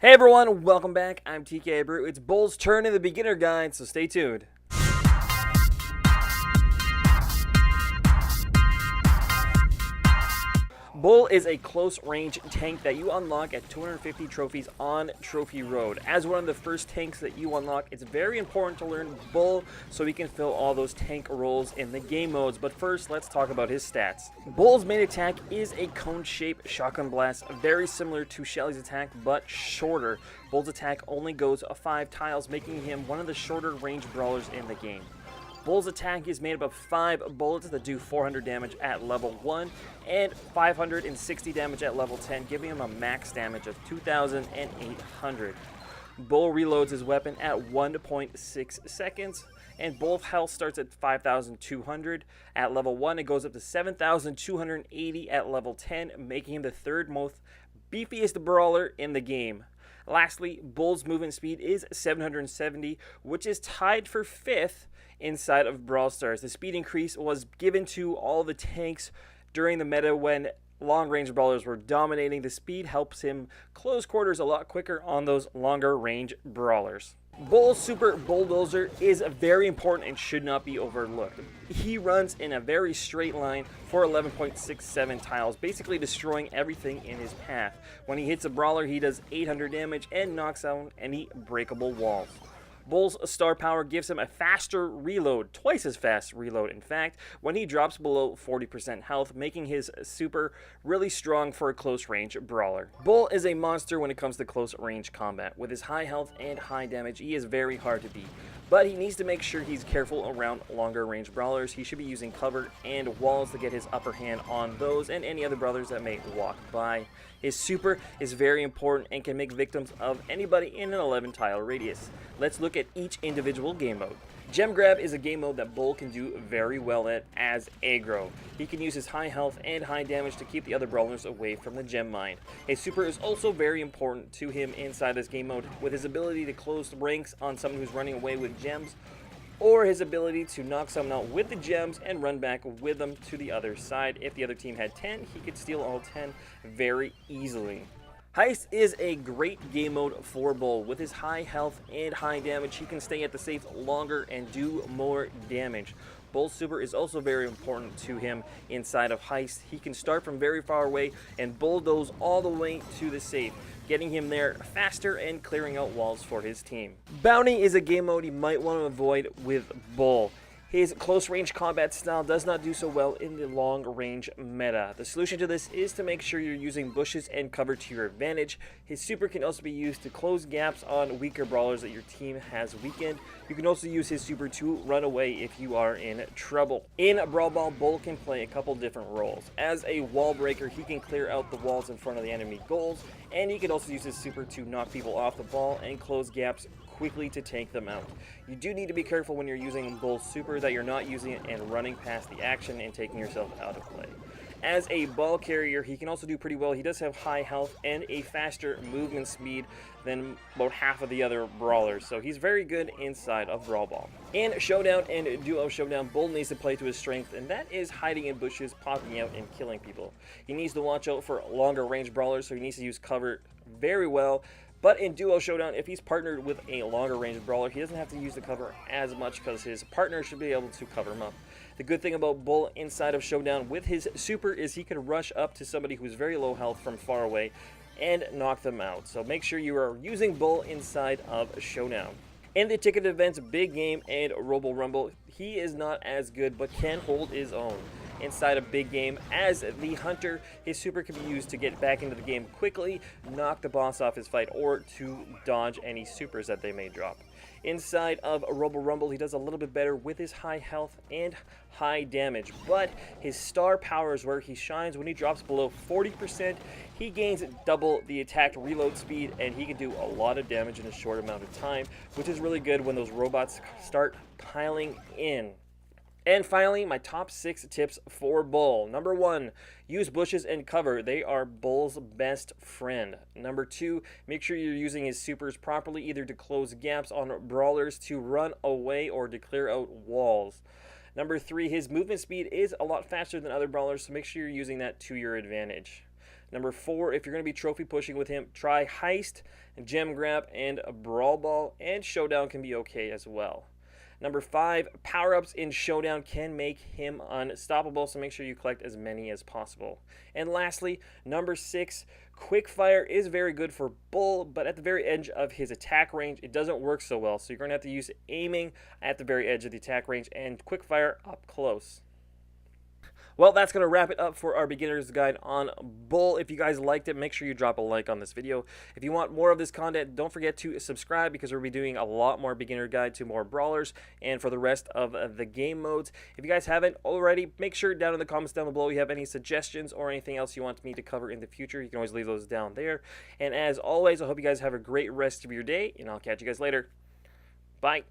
Hey everyone, welcome back. I'm TKA Brew. It's Bull's turn in the beginner guide, so stay tuned. Bull is a close-range tank that you unlock at 250 trophies on Trophy Road. As one of the first tanks that you unlock, it's very important to learn Bull so he can fill all those tank roles in the game modes. But first, let's talk about his stats. Bull's main attack is a cone-shaped shotgun blast, very similar to Shelly's attack, but shorter. Bull's attack only goes 5 tiles, making him one of the shorter range brawlers in the game. Bull's attack is made up of 5 bullets that do 400 damage at level 1 and 560 damage at level 10, giving him a max damage of 2,800. Bull reloads his weapon at 1.6 seconds, and Bull's health starts at 5,200 at level 1. It goes up to 7,280 at level 10, making him the third most beefiest brawler in the game. Lastly, Bull's movement speed is 770, which is tied for 5th inside of Brawl Stars. The speed increase was given to all the tanks during the meta when long-range brawlers were dominating. The speed helps him close quarters a lot quicker on those longer-range brawlers. Bull's Super Bulldozer is very important and should not be overlooked. He runs in a very straight line for 11.67 tiles, basically destroying everything in his path. When he hits a brawler, he does 800 damage and knocks out any breakable walls. Bull's star power gives him a faster reload, twice as fast reload in fact, when he drops below 40% health, making his super really strong for a close range brawler. Bull is a monster when it comes to close range combat. With his high health and high damage, he is very hard to beat, but he needs to make sure he's careful around longer range brawlers. He should be using cover and walls to get his upper hand on those and any other brawlers that may walk by. His super is very important and can make victims of anybody in an 11 tile radius. Let's look at each individual game mode. Gem Grab is a game mode that Bull can do very well at as aggro. He can use his high health and high damage to keep the other brawlers away from the gem mine. His super is also very important to him inside this game mode, with his ability to close the ranks on someone who's running away with gems, or his ability to knock someone out with the gems and run back with them to the other side. If the other team had 10, he could steal all 10 very easily. Heist is a great game mode for Bull. With his high health and high damage, he can stay at the safe longer and do more damage. Bull's super is also very important to him inside of Heist. He can start from very far away and bulldoze all the way to the safe, getting him there faster and clearing out walls for his team. Bounty is a game mode you might want to avoid with Bull. His close-range combat style does not do so well in the long-range meta. The solution to this is to make sure you're using bushes and cover to your advantage. His super can also be used to close gaps on weaker brawlers that your team has weakened. You can also use his super to run away if you are in trouble. In Brawl Ball, Bull can play a couple different roles. As a wall breaker, he can clear out the walls in front of the enemy goals, and he can also use his super to knock people off the ball and close gaps quickly to take them out. You do need to be careful when you're using Bull's super that you're not using it and running past the action and taking yourself out of play. As a ball carrier, he can also do pretty well. He does have high health and a faster movement speed than about half of the other brawlers, so he's very good inside of Brawl Ball. In Showdown and Duo Showdown, Bull needs to play to his strength, and that is hiding in bushes, popping out, and killing people. He needs to watch out for longer range brawlers, so he needs to use cover very well. But in Duo Showdown, if he's partnered with a longer range brawler, he doesn't have to use the cover as much because his partner should be able to cover him up. The good thing about Bull inside of Showdown with his super is he can rush up to somebody who's very low health from far away and knock them out. So make sure you are using Bull inside of Showdown. In the ticket events, Big Game and Robo Rumble, he is not as good but can hold his own. Inside a Big Game, as the Hunter, his super can be used to get back into the game quickly, knock the boss off his fight, or to dodge any supers that they may drop. Inside of Robo Rumble, he does a little bit better with his high health and high damage, but his star power is where he shines. When he drops below 40%, he gains double the attack reload speed, and he can do a lot of damage in a short amount of time, which is really good when those robots start piling in. And finally, my top 6 tips for Bull. Number 1, use bushes and cover. They are Bull's best friend. Number 2, make sure you're using his supers properly, either to close gaps on brawlers, to run away, or to clear out walls. Number 3, his movement speed is a lot faster than other brawlers, so make sure you're using that to your advantage. Number 4, if you're going to be trophy pushing with him, try Heist, Gem Grab, and a Brawl Ball, and Showdown can be okay as well. Number 5, power-ups in Showdown can make him unstoppable, so make sure you collect as many as possible. And lastly, number 6, Quickfire is very good for Bull, but at the very edge of his attack range, it doesn't work so well, so you're going to have to use aiming at the very edge of the attack range and Quickfire up close. Well, that's going to wrap it up for our beginner's guide on Bull. If you guys liked it, make sure you drop a like on this video. If you want more of this content, don't forget to subscribe because we'll be doing a lot more beginner guide to more brawlers and for the rest of the game modes. If you guys haven't already, make sure down in the comments down below you have any suggestions or anything else you want me to cover in the future. You can always leave those down there. And as always, I hope you guys have a great rest of your day, and I'll catch you guys later. Bye.